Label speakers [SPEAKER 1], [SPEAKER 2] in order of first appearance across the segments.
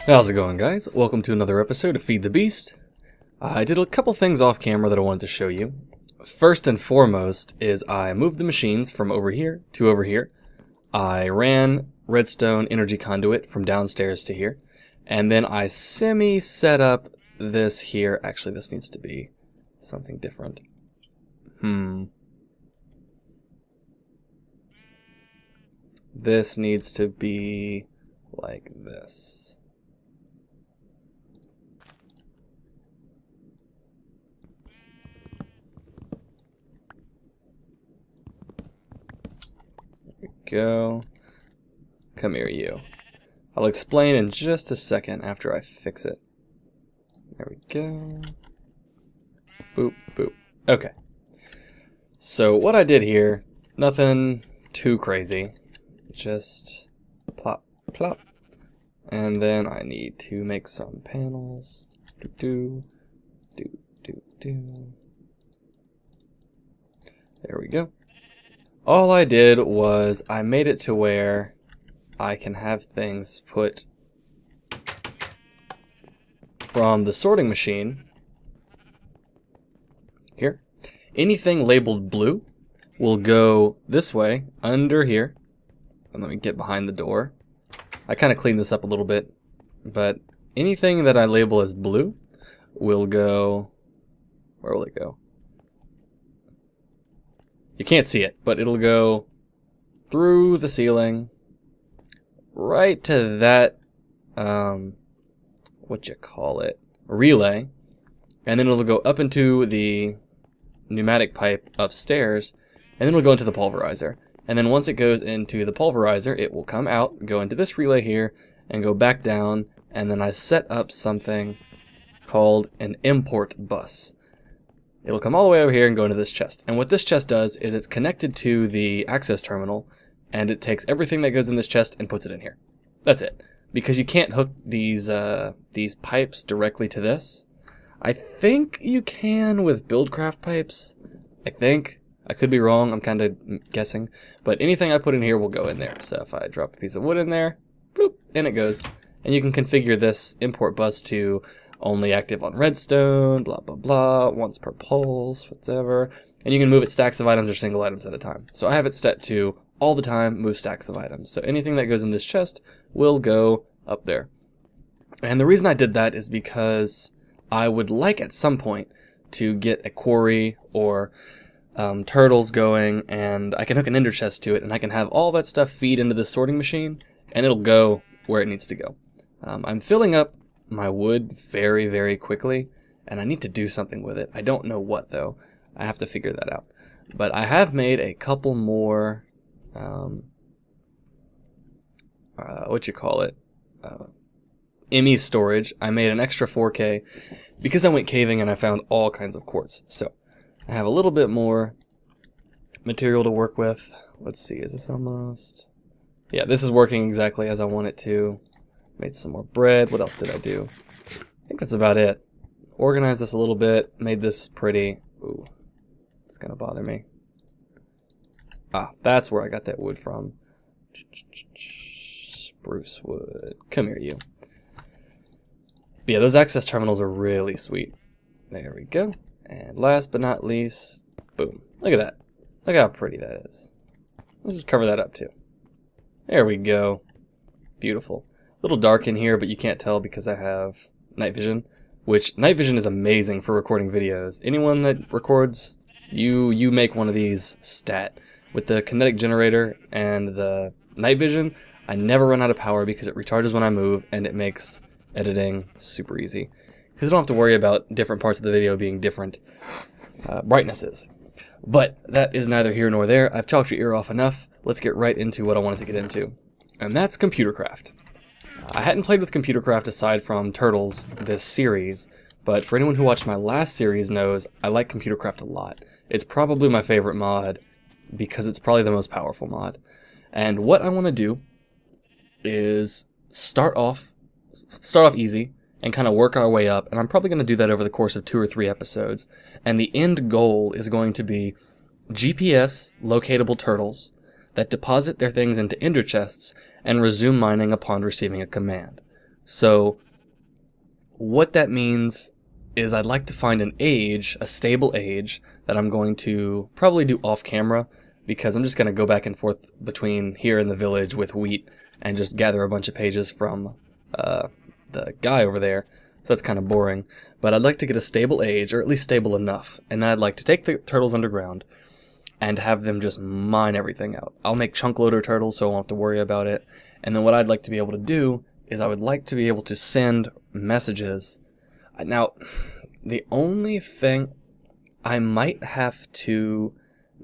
[SPEAKER 1] How's it going, guys? Welcome to another episode of Feed the Beast. I did a couple things off camera that I wanted to show you. First and foremost is I moved the machines from over here to over here. I ran redstone energy conduit from downstairs to here. And then I semi-set up this here. Actually, this needs to be something different. This needs to be like this. Go. Come here, you. I'll explain in just a second after I fix it. There we go. Boop, boop. Okay. So what I did here, nothing too crazy. Just plop, plop. And then I need to make some panels. Do. There we go. All I did was I made it to where I can have things put from the sorting machine here. Anything labeled blue will go this way under here. And let me get behind the door. I kind of cleaned this up a little bit, but anything that I label as blue will go, where will it go? You can't see it, but it'll go through the ceiling right to that, relay, and then it'll go up into the pneumatic pipe upstairs, and then it'll go into the pulverizer. And then once it goes into the pulverizer, it will come out, go into this relay here, and go back down, and then I set up something called an import bus. It'll come all the way over here and go into this chest. And what this chest does is it's connected to the access terminal, and it takes everything that goes in this chest and puts it in here. That's it. Because you can't hook these pipes directly to this. I think you can with BuildCraft pipes. I think. I could be wrong. I'm kind of guessing. But anything I put in here will go in there. So if I drop a piece of wood in there, bloop, in it goes. And you can configure this import bus to only active on redstone, blah, blah, blah, once per pulse, whatever. And you can move it stacks of items or single items at a time. So I have it set to all the time move stacks of items. So anything that goes in this chest will go up there. And the reason I did that is because I would like at some point to get a quarry or turtles going, and I can hook an ender chest to it, and I can have all that stuff feed into the sorting machine, and it'll go where it needs to go. I'm filling up my wood very, very quickly, and I need to do something with it. I don't know what, though. I have to figure that out. But I have made a couple more, ME storage. I made an extra 4K because I went caving and I found all kinds of quartz. So I have a little bit more material to work with. Let's see, is this almost... Yeah, this is working exactly as I want it to. Made some more bread. What else did I do? I think that's about it. Organized this a little bit. Made this pretty. Ooh, it's gonna bother me. Ah, that's where I got that wood from. Spruce wood. Come here, you. But yeah, those access terminals are really sweet. There we go. And last but not least, boom. Look at that. Look how pretty that is. Let's just cover that up too. There we go. Beautiful. A little dark in here, but you can't tell because I have night vision, which night vision is amazing for recording videos. Anyone that records, you make one of these stat. With the kinetic generator and the night vision, I never run out of power because it recharges when I move, and it makes editing super easy. Because I don't have to worry about different parts of the video being different brightnesses. But that is neither here nor there. I've talked your ear off enough. Let's get right into what I wanted to get into. And that's ComputerCraft. I hadn't played with ComputerCraft aside from Turtles this series, but for anyone who watched my last series knows I like ComputerCraft a lot. It's probably my favorite mod because it's probably the most powerful mod. And what I want to do is start off easy and kind of work our way up, and I'm probably going to do that over the course of 2 or 3 episodes. And the end goal is going to be GPS locatable turtles that deposit their things into ender chests and resume mining upon receiving a command. So what that means is I'd like to find an age, a stable age, that I'm going to probably do off camera, because I'm just going to go back and forth between here and the village with wheat and just gather a bunch of pages from the guy over there. So that's kind of boring. But I'd like to get a stable age, or at least stable enough. And then I'd like to take the turtles underground and have them just mine everything out. I'll make chunk loader turtles so I won't have to worry about it. And then what I'd like to be able to do is I would like to be able to send messages. Now, the only thing, I might have to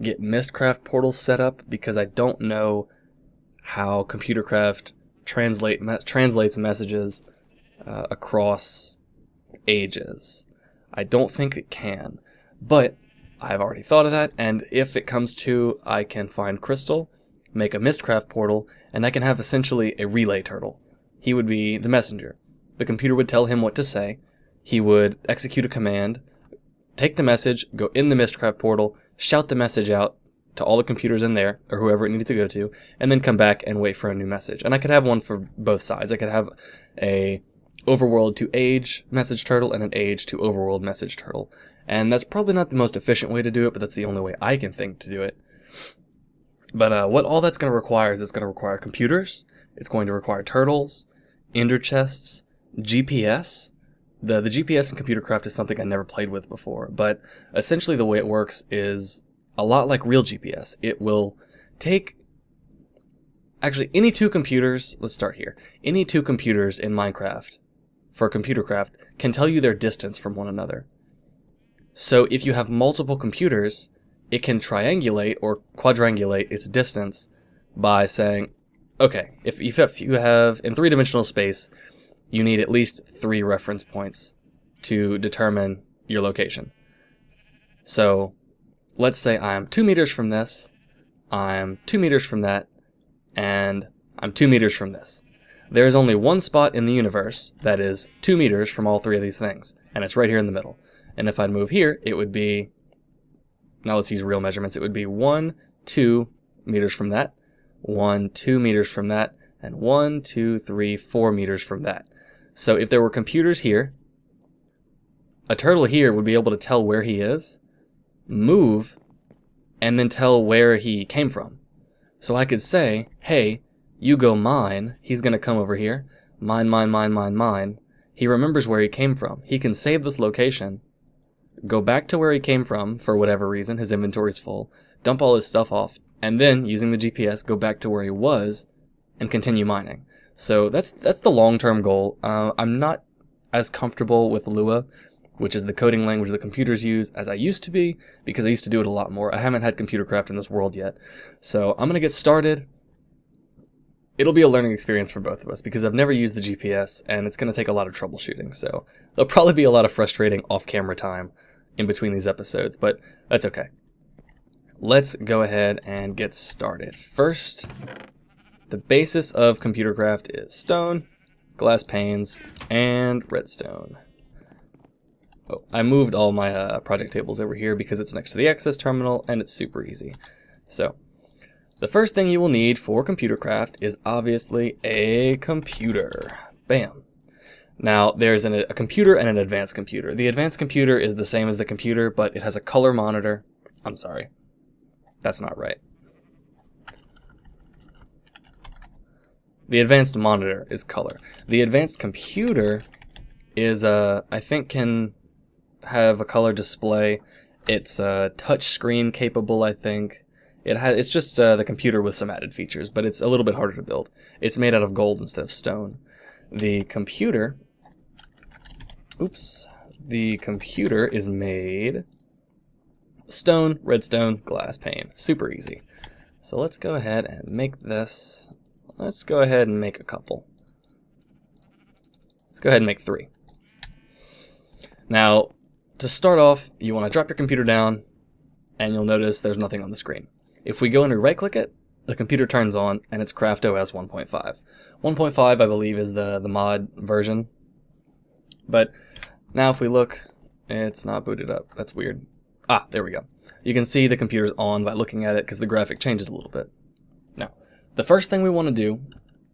[SPEAKER 1] get Mistcraft portals set up, because I don't know how ComputerCraft translates messages across ages. I don't think it can, but I've already thought of that, and if it comes to, I can find Crystal, make a Mistcraft portal, and I can have essentially a relay turtle. He would be the messenger. The computer would tell him what to say. He would execute a command, take the message, go in the Mistcraft portal, shout the message out to all the computers in there, or whoever it needed to go to, and then come back and wait for a new message. And I could have one for both sides. I could have a overworld to age message turtle and an age to overworld message turtle. And that's probably not the most efficient way to do it, but that's the only way I can think to do it. But what all that's going to require is it's going to require computers, it's going to require turtles, ender chests, GPS. The GPS in ComputerCraft is something I never played with before, but essentially the way it works is a lot like real GPS. It will take, actually, any two computers, let's start here, any two computers in Minecraft for ComputerCraft can tell you their distance from one another. So if you have multiple computers, it can triangulate or quadrangulate its distance by saying, okay, if you have in three-dimensional space, you need at least 3 reference points to determine your location. So let's say I'm 2 meters from this, I'm 2 meters from that, and I'm 2 meters from this. There is only one spot in the universe that is 2 meters from all 3 of these things, and it's right here in the middle. And if I'd move here, it would be, now let's use real measurements, it would be 1, 2 meters from that, 1, 2 meters from that, and 1, 2, 3, 4 meters from that. So if there were computers here, a turtle here would be able to tell where he is, move, and then tell where he came from. So I could say, hey, you go mine, he's going to come over here, mine, mine, mine, mine, mine. He remembers where he came from. He can save this location, go back to where he came from for whatever reason, his inventory's full, dump all his stuff off, and then, using the GPS, go back to where he was and continue mining. So that's the long-term goal. I'm not as comfortable with Lua, which is the coding language the computers use, as I used to be, because I used to do it a lot more. I haven't had ComputerCraft in this world yet. So I'm going to get started. It'll be a learning experience for both of us, because I've never used the GPS, and it's going to take a lot of troubleshooting. So there'll probably be a lot of frustrating off-camera time in between these episodes, but that's okay. Let's go ahead and get started. First, the basis of ComputerCraft is stone, glass panes, and redstone. Oh, I moved all my project tables over here because it's next to the access terminal and it's super easy. So, the first thing you will need for ComputerCraft is obviously a computer. Bam. Now, there's a computer and an advanced computer. The advanced computer is the same as the computer, but it has a color monitor. I'm sorry. That's not right. The advanced monitor is color. The advanced computer is, I think, can have a color display. It's touch screen capable, I think. It's just the computer with some added features, but it's a little bit harder to build. It's made out of gold instead of stone. The computer is made stone, redstone, glass pane. Super easy. So let's go ahead and make this. Let's go ahead and make a couple. Let's go ahead and make 3. Now, to start off, you want to drop your computer down, and you'll notice there's nothing on the screen. If we go and right-click it, the computer turns on, and it's CraftOS 1.5. 1.5, I believe, is the mod version. But now if we look, it's not booted up. That's weird. Ah, there we go. You can see the computer's on by looking at it because the graphic changes a little bit. Now, the first thing we want to do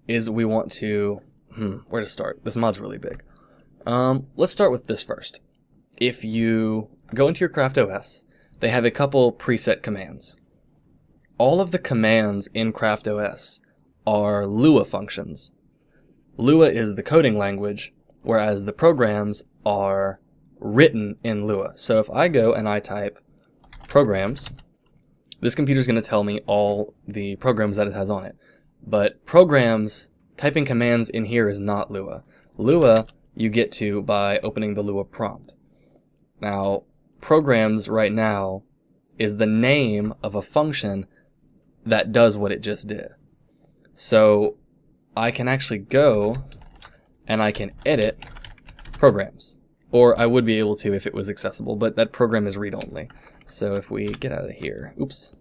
[SPEAKER 1] is we want to where to start? This mod's really big. Let's start with this first. If you go into your Craft OS, they have a couple preset commands. All of the commands in Craft OS are Lua functions. Lua is the coding language, whereas the programs are written in Lua. So if I go and I type programs, this computer's going to tell me all the programs that it has on it. But programs, typing commands in here is not Lua. Lua you get to by opening the Lua prompt. Now, programs right now is the name of a function that does what it just did. So I can actually go and I can edit programs. Or I would be able to if it was accessible, but that program is read-only. So if we get out of here, oops.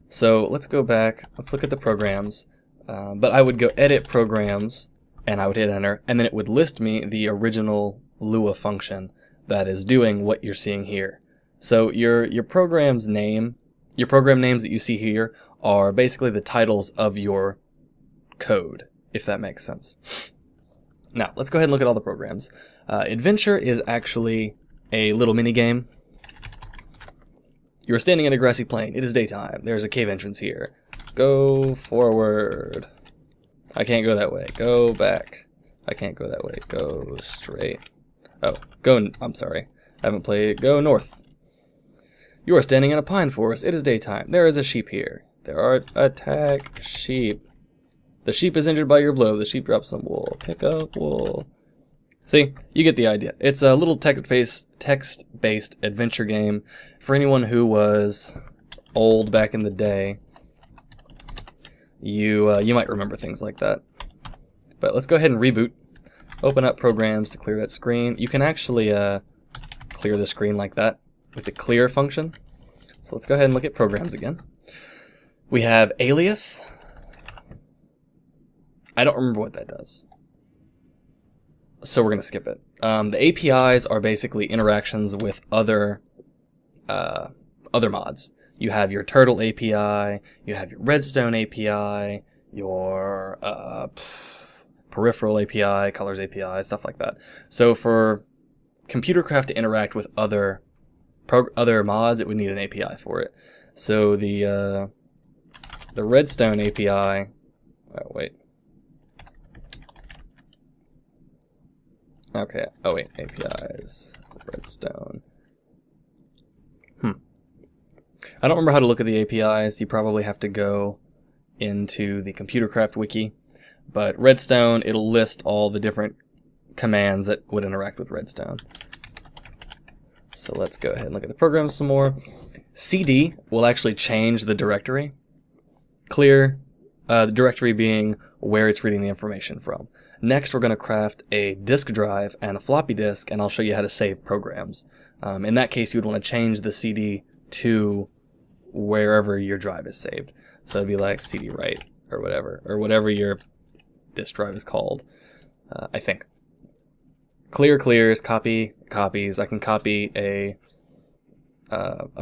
[SPEAKER 1] So let's go back, let's look at the programs. But I would go edit programs and I would hit enter, and then it would list me the original Lua function that is doing what you're seeing here. So your program's name, your program names that you see here are basically the titles of your code, if that makes sense. Now, let's go ahead and look at all the programs. Adventure is actually a little mini game. You're standing in a grassy plain. It is daytime. There's a cave entrance here. Go forward. I can't go that way. Go back. I can't go that way. Go straight. Oh, I'm sorry. I haven't played. Go north. You are standing in a pine forest. It is daytime. There is a sheep here. There are attack sheep. The sheep is injured by your blow. The sheep drops some wool. Pick up wool. See, you get the idea. It's a little text-based adventure game for anyone who was old back in the day. You might remember things like that. But let's go ahead and reboot. Open up programs to clear that screen. You can actually clear the screen like that with the clear function. So let's go ahead and look at programs again. We have alias. I don't remember what that does, so we're going to skip it. The APIs are basically interactions with other mods. You have your Turtle API, you have your Redstone API, your Peripheral API, Colors API, stuff like that. So for ComputerCraft to interact with other mods, it would need an API for it. So the Redstone API. Oh wait. Okay, oh wait, APIs, Redstone. I don't remember how to look at the APIs. You probably have to go into the ComputerCraft wiki. But Redstone, it'll list all the different commands that would interact with Redstone. So let's go ahead and look at the program some more. CD will actually change the directory. Clear, the directory being where it's reading the information from. Next, we're going to craft a disk drive and a floppy disk, and I'll show you how to save programs. In that case, you would want to change the CD to wherever your drive is saved. So it'd be like CD write or whatever your disk drive is called, I think. Clear clears, copy copies. I can copy a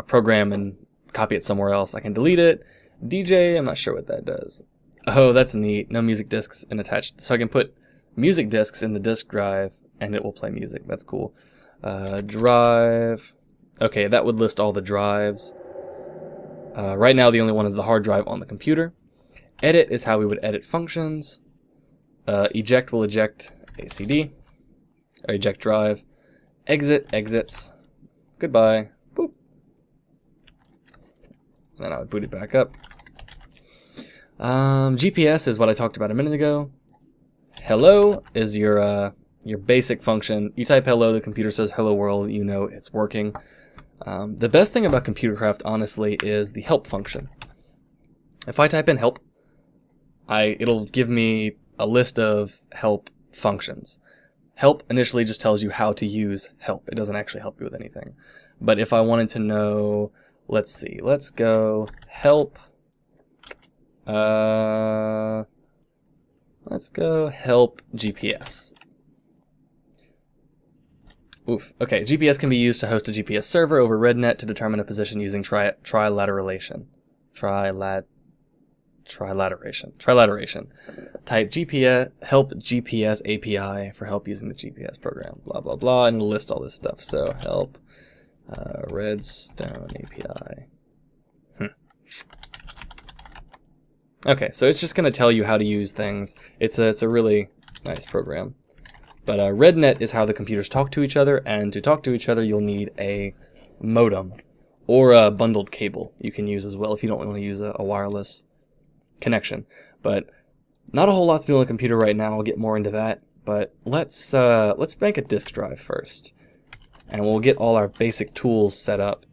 [SPEAKER 1] program and copy it somewhere else. I can delete it. DJ, I'm not sure what that does. Oh, that's neat. No music disks and attached. So I can put music disks in the disk drive and it will play music. That's cool. Drive. Okay, that would list all the drives. Right now the only one is the hard drive on the computer. Edit is how we would edit functions. Eject will eject a CD. Or eject drive. Exit exits. Goodbye. Boop. And then I would boot it back up. GPS is what I talked about a minute ago. Hello is your basic function. You type hello, the computer says hello world, you know it's working. The best thing about ComputerCraft, honestly, is the help function. If I type in help, it'll give me a list of help functions. Help initially just tells you how to use help. It doesn't actually help you with anything. But if I wanted to know, let's see, let's go help. Let's go help GPS. Oof. Okay, GPS can be used to host a GPS server over RedNet to determine a position using trilateralization. Trilateration. Type GPS help GPS API for help using the GPS program. Blah blah blah, and it'll list all this stuff. So help Redstone API. Okay, so it's just going to tell you how to use things. It's a really nice program. But RedNet is how the computers talk to each other, and to talk to each other, you'll need a modem or a bundled cable you can use as well if you don't want to use a wireless connection. But not a whole lot to do on the computer right now. I'll get more into that. But let's make a disk drive first, and we'll get all our basic tools set up,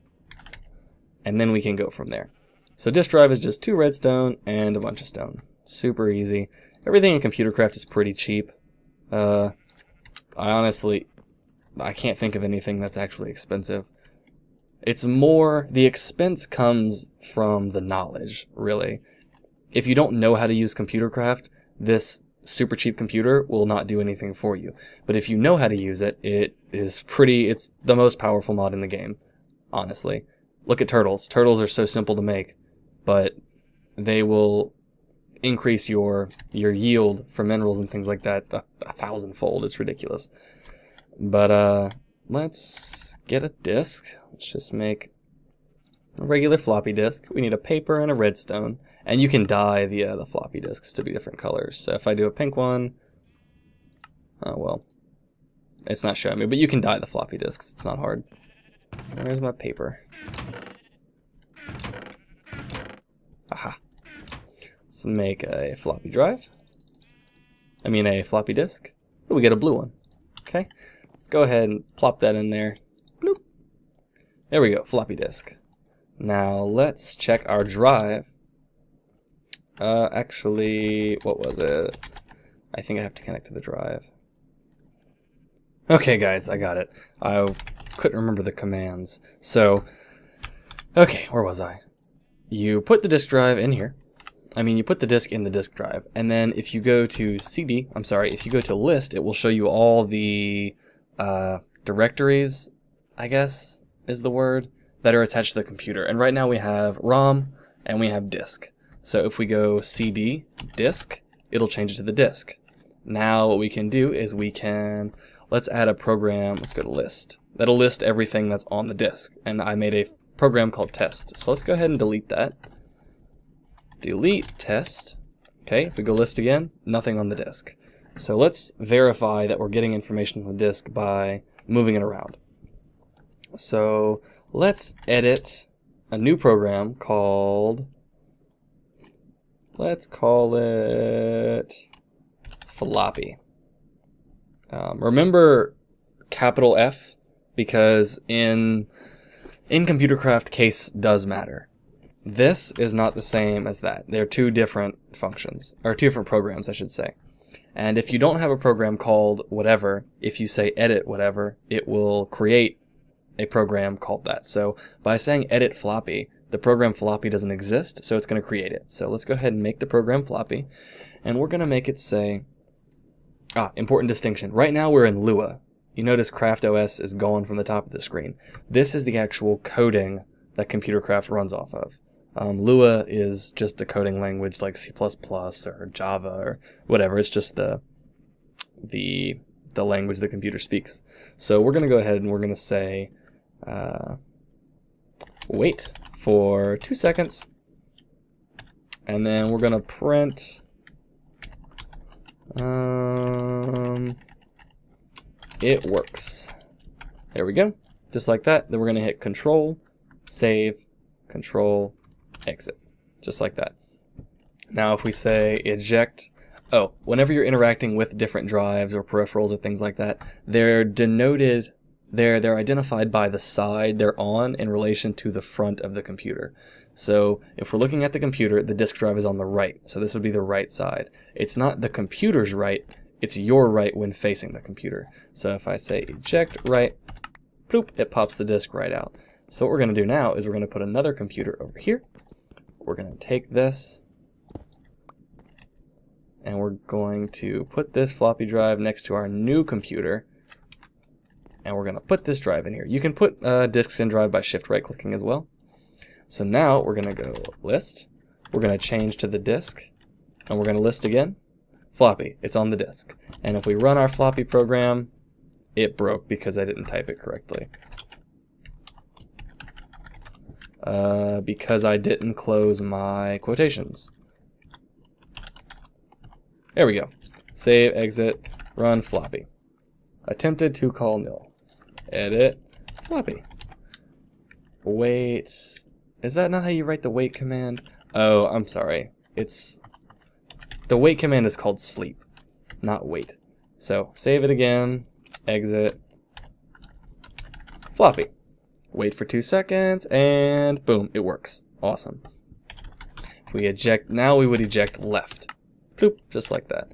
[SPEAKER 1] and then we can go from there. So disk drive is just 2 redstone and a bunch of stone. Super easy. Everything in ComputerCraft is pretty cheap. I can't think of anything that's actually expensive. It's more, the expense comes from the knowledge, really. If you don't know how to use ComputerCraft, this super cheap computer will not do anything for you. But if you know how to use it, it's the most powerful mod in the game, honestly. Look at turtles. Turtles are so simple to make, but they will increase your yield for minerals and things like that a 1,000-fold. It's ridiculous. But let's get a disk. Let's just make a regular floppy disk. We need a paper and a redstone, and you can dye the floppy disks to be different colors. So if I do a pink one, oh well, it's not showing me, but you can dye the floppy disks. It's not hard. Where's my paper? Aha. Let's make a floppy drive. A floppy disk. Oh, we get a blue one. Okay. Let's go ahead and plop that in there. Bloop. There we go, floppy disk. Now let's check our drive. Actually, what was it? I think I have to connect to the drive. Okay guys, I got it. I couldn't remember the commands. So, okay, where was I? You put the disk drive in here. You put the disk in the disk drive, and then if you go to if you go to list, it will show you all the directories, I guess is the word, that are attached to the computer. And right now we have ROM and we have disk. So if we go CD disk, it'll change it to the disk. Now what we can do is let's add a program. Let's go to list. That'll list everything that's on the disk, and I made a program called test. So let's go ahead and delete that. Delete test. Okay, if we go list again, nothing on the disk. So let's verify that we're getting information on the disk by moving it around. So let's edit a new program called, let's call it floppy. Remember capital F, because in ComputerCraft case does matter. This is not the same as that. They're two different functions, or two different programs, I should say. And if you don't have a program called whatever, if you say edit whatever, it will create a program called that. So by saying edit floppy, the program floppy doesn't exist, so it's going to create it. So let's go ahead and make the program floppy, and we're going to make it say, important distinction. Right now we're in Lua. You notice CraftOS is gone from the top of the screen. This is the actual coding that ComputerCraft runs off of. Lua is just a coding language like C++ or Java or whatever. It's just the language the computer speaks. So we're going to go ahead and we're going to say wait for 2 seconds, and then we're going to print it works. There we go. Just like that. Then we're going to hit Control, Save, Control, Exit. Just like that. Now if we say eject, whenever you're interacting with different drives or peripherals or things like that, they're denoted, they're identified by the side they're on in relation to the front of the computer. So if we're looking at the computer, the disk drive is on the right. So this would be the right side. It's not the computer's right, it's your right when facing the computer. So if I say eject right, bloop, it pops the disk right out. So what we're going to do now is we're going to put another computer over here. We're going to take this, and we're going to put this floppy drive next to our new computer, and we're going to put this drive in here. You can put disks in drive by shift right clicking as well. So now we're going to go list, we're going to change to the disk, and we're going to list again. Floppy, it's on the disk. And if we run our floppy program, it broke because I didn't type it correctly. Because I didn't close my quotations. There we go. Save, exit, run floppy. Attempted to call nil. Edit floppy. Wait. Is that not how you write the wait command? Oh, I'm sorry. The wait command is called sleep, not wait. So save it again, exit, floppy. Wait for 2 seconds, and boom, it works. Awesome. If we eject, now we would eject left. Bloop, just like that.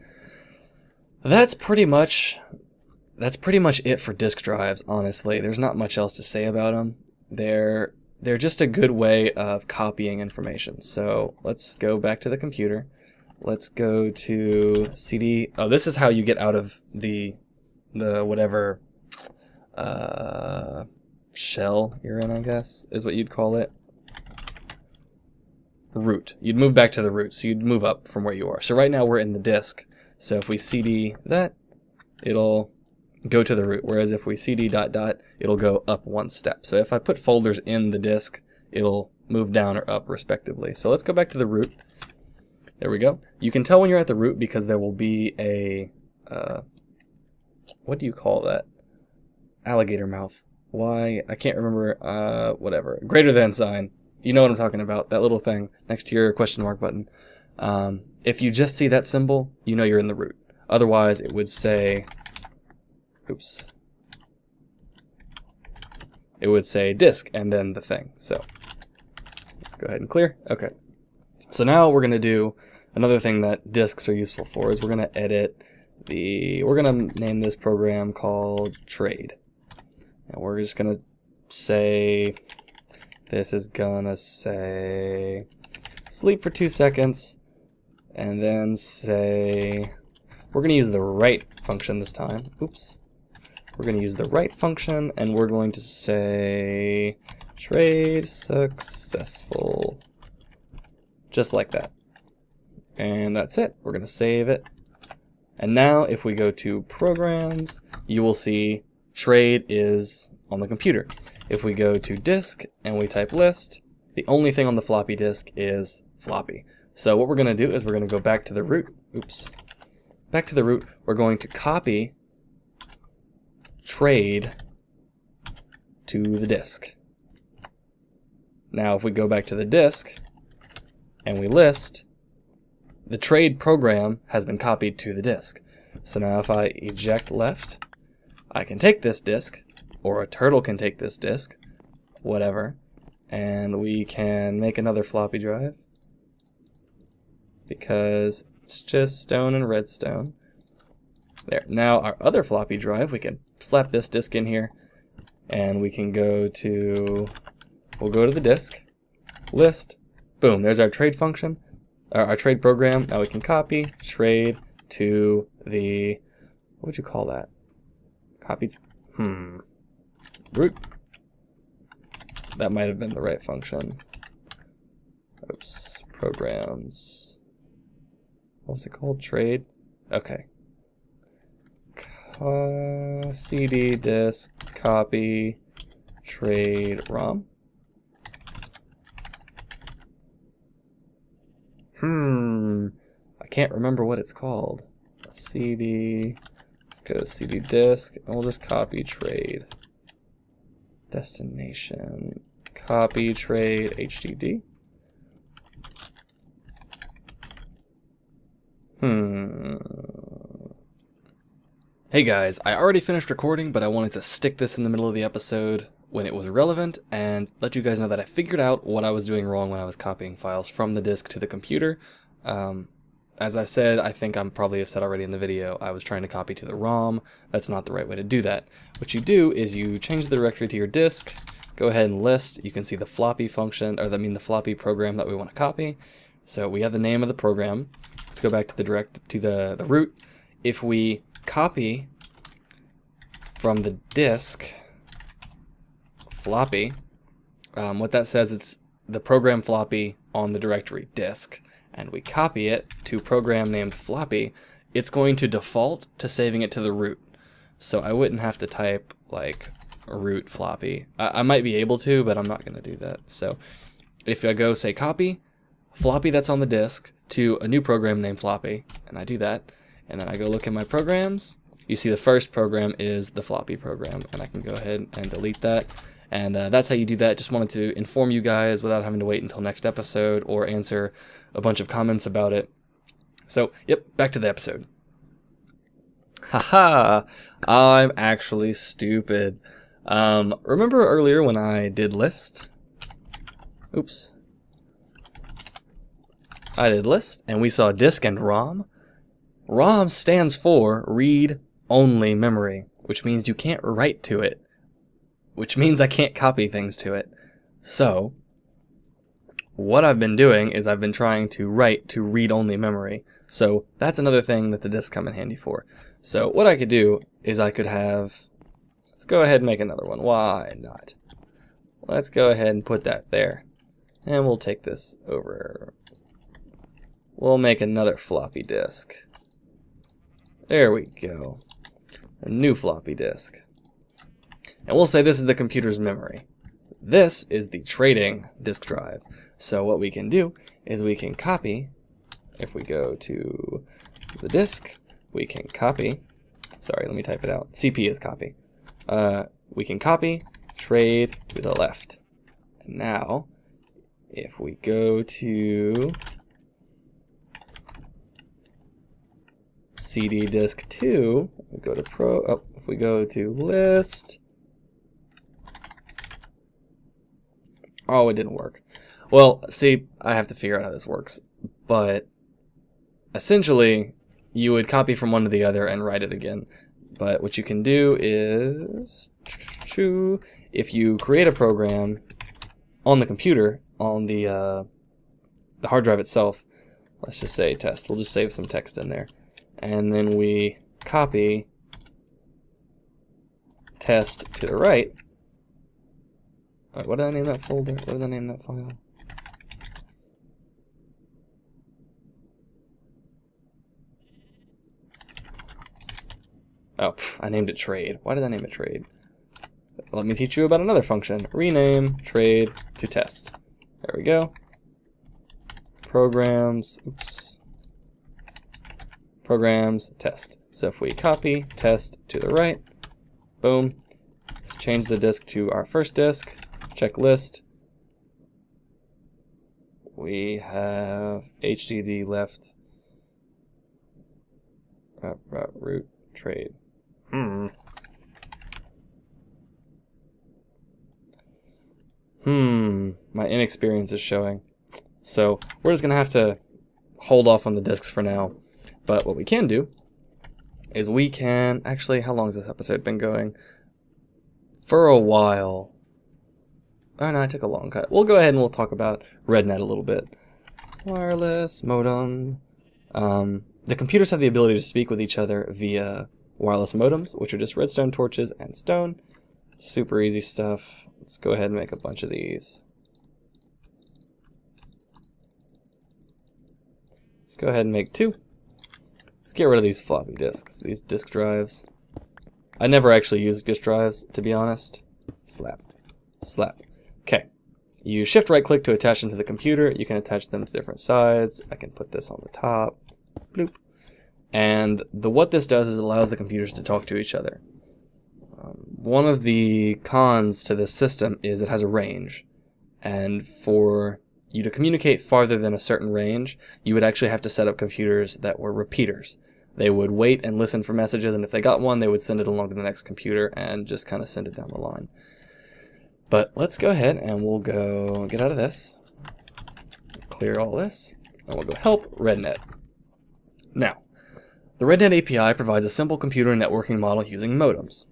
[SPEAKER 1] That's pretty much it for disk drives, honestly. There's not much else to say about them. They're just a good way of copying information. So let's go back to the computer. Let's go to CD. Oh, this is how you get out of the whatever shell you're in, I guess, is what you'd call it. Root. You'd move back to the root, so you'd move up from where you are. So right now we're in the disk. So if we CD that, it'll go to the root. Whereas if we CD ... it'll go up 1 step. So if I put folders in the disk, it'll move down or up respectively. So let's go back to the root. There we go. You can tell when you're at the root because there will be a, what do you call that? Alligator mouth. Why? I can't remember, whatever. Greater than sign. You know what I'm talking about. That little thing next to your question mark button. If you just see that symbol, you know you're in the root. Otherwise, it would say, oops. It would say disk and then the thing. So let's go ahead and clear. Okay. So now we're going to do another thing that disks are useful for is we're going to edit we're going to name this program called trade. And we're just going to say, this is going to say sleep for 2 seconds and then say, we're going to use the write function this time. Oops. We're going to use the write function and we're going to say trade successful. Just like that. And that's it. We're going to save it. And now if we go to programs, you will see trade is on the computer. If we go to disk and we type list, the only thing on the floppy disk is floppy. So what we're going to do is we're going to go back to the root. Oops. Back to the root. We're going to copy trade to the disk. Now if we go back to the disk and we list, the trade program has been copied to the disk. So now if I eject left, I can take this disk, or a turtle can take this disk, whatever, and we can make another floppy drive because it's just stone and redstone. There. Now our other floppy drive, we can slap this disk in here and we can go to, we'll go to the disk, list, boom, there's our trade function, our trade program. Now we can copy trade to the, what would you call that? Copy, root. That might have been the right function. Oops, programs. What's it called? Trade? Okay. CD disk copy trade ROM. I can't remember what it's called. CD, let's go to CD disk, and we'll just copy trade. Destination, copy trade HDD. Hey guys, I already finished recording, but I wanted to stick this in the middle of the episode when it was relevant and let you guys know that I figured out what I was doing wrong when I was copying files from the disk to the computer. As I said, I think I'm probably have said already in the video, I was trying to copy to the ROM. That's not the right way to do that. What you do is you change the directory to your disk, go ahead and list. You can see the floppy function, or the floppy program that we want to copy. So we have the name of the program. Let's go back to the root. If we copy from the disk floppy, what that says, the program floppy on the directory disk, and we copy it to program named floppy, it's going to default to saving it to the root. So I wouldn't have to type like root floppy. I might be able to, but I'm not going to do that. So if I go say copy floppy that's on the disk to a new program named floppy, and I do that, and then I go look at my programs, you see the first program is the floppy program, and I can go ahead and delete that. And that's how you do that. Just wanted to inform you guys without having to wait until next episode or answer a bunch of comments about it. So, yep, back to the episode. Haha, I'm actually stupid. Remember earlier when I did list? Oops. I did list, and we saw disk and ROM. ROM stands for read-only memory, which means you can't write to it, which means I can't copy things to it. So, what I've been doing is I've been trying to write to read-only memory. So that's another thing that the disks come in handy for. So what I could do is I could have, let's go ahead and make another one. Why not? Let's go ahead and put that there. And we'll take this over. We'll make another floppy disk. There we go. A new floppy disk. And we'll say this is the computer's memory. This is the trading disk drive. So what we can do is we can copy, if we go to the disk, we can copy, sorry, let me type it out. CP is copy. We can copy, trade to the left. And now, if we go to CD disk 2, we go to if we go to list, oh, it didn't work. Well, see, I have to figure out how this works, but essentially, you would copy from one to the other and write it again. But what you can do is, if you create a program on the computer, on the hard drive itself, let's just say test. We'll just save some text in there. And then we copy test to the right. Wait, what did I name that folder? What did I name that file? Oh, I named it trade. Why did I name it trade? Let me teach you about another function. Rename trade to test. There we go. Programs, oops. Programs, test. So if we copy test to the right, boom. Let's change the disk to our first disk. Check list. We have HDD left. Root trade. My inexperience is showing. So we're just gonna have to hold off on the disks for now. But what we can do is we can, actually, how long has this episode been going? For a while. Oh no, I took a long cut. We'll go ahead and we'll talk about RedNet a little bit. Wireless modem. The computers have the ability to speak with each other via wireless modems, which are just redstone torches and stone. Super easy stuff. Let's go ahead and make a bunch of these. Let's go ahead and make 2. Let's get rid of these floppy disks, these disk drives. I never actually use disk drives, to be honest. Slap. Slap. Okay. You shift right click to attach them to the computer. You can attach them to different sides. I can put this on the top. Bloop. And what this does is allows the computers to talk to each other. One of the cons to this system is it has a range. And for you to communicate farther than a certain range, you would actually have to set up computers that were repeaters. They would wait and listen for messages, and if they got one, they would send it along to the next computer and just kind of send it down the line. But let's go ahead and we'll go get out of this, clear all this, and we'll go help RedNet. Now, the RedNet API provides a simple computer networking model using modems.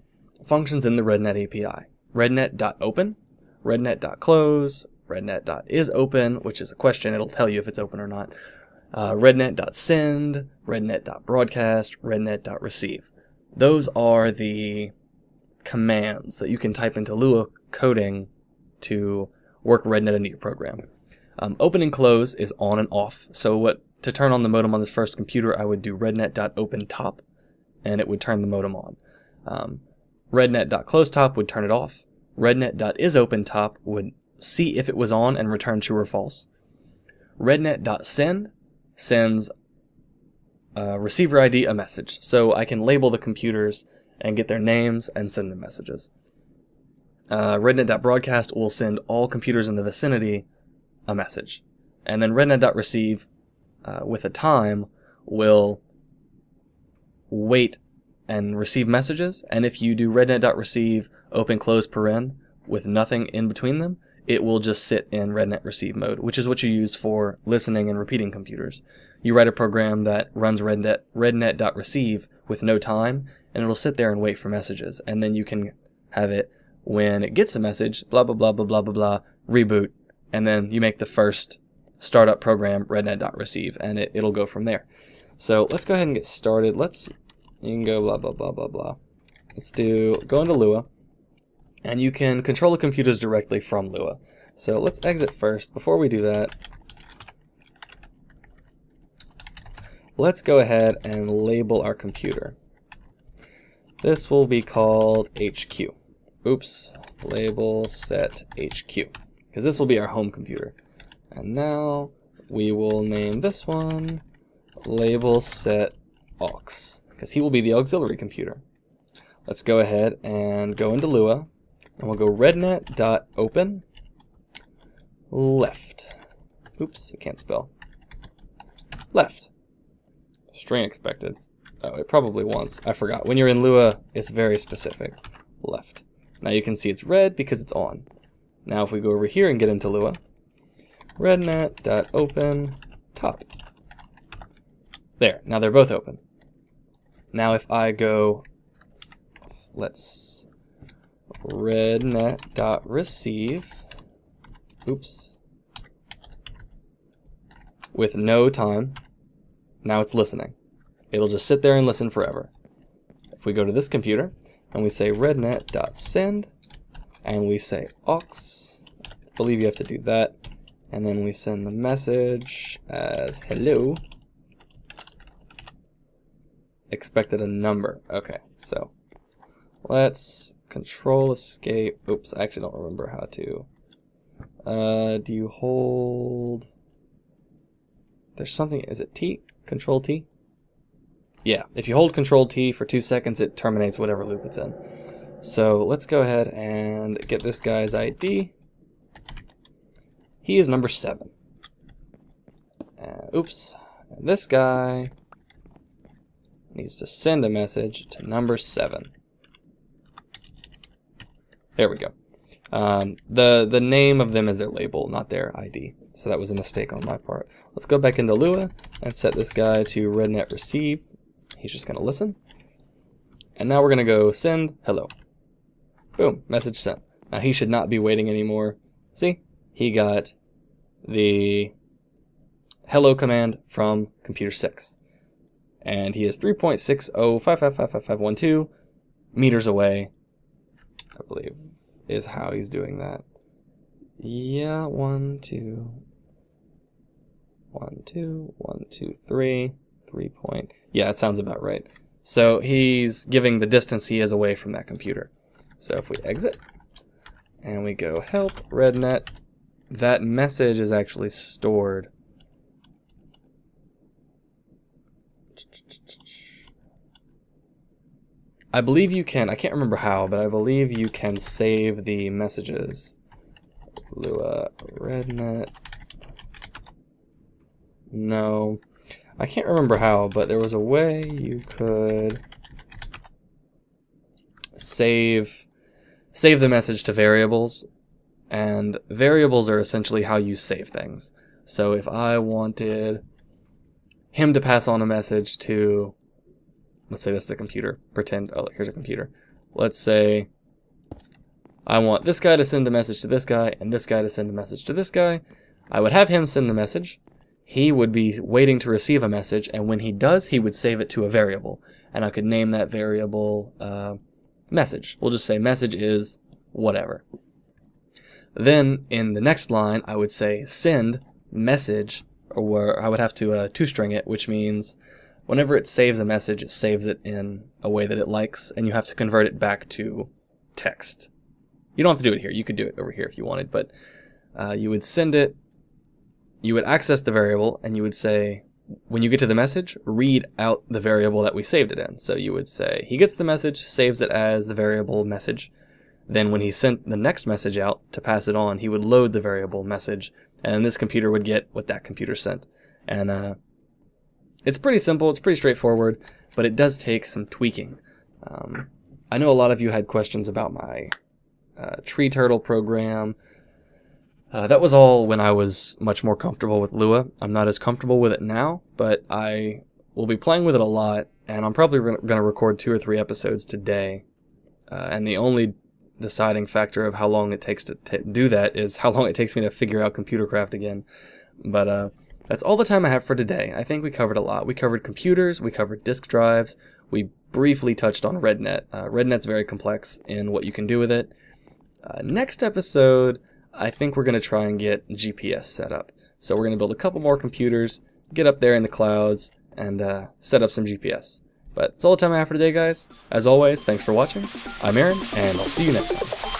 [SPEAKER 1] Functions in the RedNet API: rednet.open, rednet.close, rednet.isOpen, which is a question, it'll tell you if it's open or not, rednet.send, rednet.broadcast, rednet.receive. Those are the commands that you can type into Lua coding to work RedNet into your program. Open and close is on and off. So to turn on the modem on this first computer, I would do rednet.open_top, and it would turn the modem on. Rednet.close_top would turn it off. Rednet.isOpen_top would see if it was on and return true or false. Rednet.send sends receiver ID a message, so I can label the computers and get their names and send them messages. Rednet.broadcast will send all computers in the vicinity a message. And then rednet.receive with a time will wait and receive messages, and if you do rednet.receive open close paren with nothing in between them, it will just sit in rednet receive mode, which is what you use for listening and repeating computers. You write a program that runs rednet.receive with no time, and it'll sit there and wait for messages, and then you can have it, when it gets a message, blah blah blah blah blah blah blah, reboot, and then you make the first startup program rednet.receive, and it'll go from there. So let's go ahead and get started. You can go blah blah blah blah blah. Go into Lua, and you can control the computers directly from Lua. So let's exit first. Before we do that, let's go ahead and label our computer. This will be called HQ. Oops, label set HQ, because this will be our home computer. And now we will name this one label set aux, because he will be the auxiliary computer. Let's go ahead and go into Lua, and we'll go rednet.open left. Oops, I can't spell. Left. String expected. Oh, it probably wants. I forgot. When you're in Lua, it's very specific. Left. Now you can see it's red because it's on. Now if we go over here and get into Lua, rednet.open top. There. Now they're both open. Now if I go, let's rednet.receive, oops, with no time, now it's listening. It'll just sit there and listen forever. If we go to this computer and we say rednet.send and we say aux, I believe you have to do that, and then we send the message as hello, expected a number. Okay, so let's control escape. Oops, I actually don't remember how to. Do you hold? There's something. Is it T? Control T? Yeah, if you hold Control T for 2 seconds, it terminates whatever loop it's in. So let's go ahead and get this guy's ID. He is number 7. Oops. And this guy needs to send a message to number 7. There we go. The name of them is their label, not their ID. So that was a mistake on my part. Let's go back into Lua and set this guy to rednet receive. He's just going to listen. And now we're going to go send hello. Boom, message sent. Now he should not be waiting anymore. See? He got the hello command from computer 6. And he is 3.6055555512 meters away, I believe, is how he's doing that. Yeah, 1, 2, 1, 2, 1, 2, 3, 3 point. Yeah, that sounds about right. So he's giving the distance he is away from that computer. So if we exit and we go help rednet, that message is actually stored. I believe you can, I can't remember how, but I believe you can save the messages. Lua rednet. No, I can't remember how, but there was a way you could save the message to variables, and variables are essentially how you save things. So if I wanted him to pass on a message to, let's say this is a computer, pretend, oh look, here's a computer. Let's say I want this guy to send a message to this guy and this guy to send a message to this guy. I would have him send the message. He would be waiting to receive a message, and when he does, he would save it to a variable, and I could name that variable message. We'll just say message is whatever. Then in the next line, I would say send message, or I would have to two-string it, which means whenever it saves a message, it saves it in a way that it likes, and you have to convert it back to text. You don't have to do it here. You could do it over here if you wanted, but you would send it, you would access the variable, and you would say, when you get to the message, read out the variable that we saved it in. So you would say, he gets the message, saves it as the variable message. Then when he sent the next message out to pass it on, he would load the variable message, and this computer would get what that computer sent. And it's pretty simple, it's pretty straightforward, but it does take some tweaking. I know a lot of you had questions about my tree turtle program. That was all when I was much more comfortable with Lua. I'm not as comfortable with it now, but I will be playing with it a lot, and I'm probably going to record 2 or 3 episodes today. And the only deciding factor of how long it takes to do that is how long it takes me to figure out ComputerCraft again. But that's all the time I have for today. I think we covered a lot. We covered computers, we covered disk drives, we briefly touched on RedNet. RedNet's very complex in what you can do with it. Next episode, I think we're going to try and get GPS set up. So we're going to build a couple more computers, get up there in the clouds, and set up some GPS. But that's all the time I have for today, guys. As always, thanks for watching. I'm Aaron, and I'll see you next time.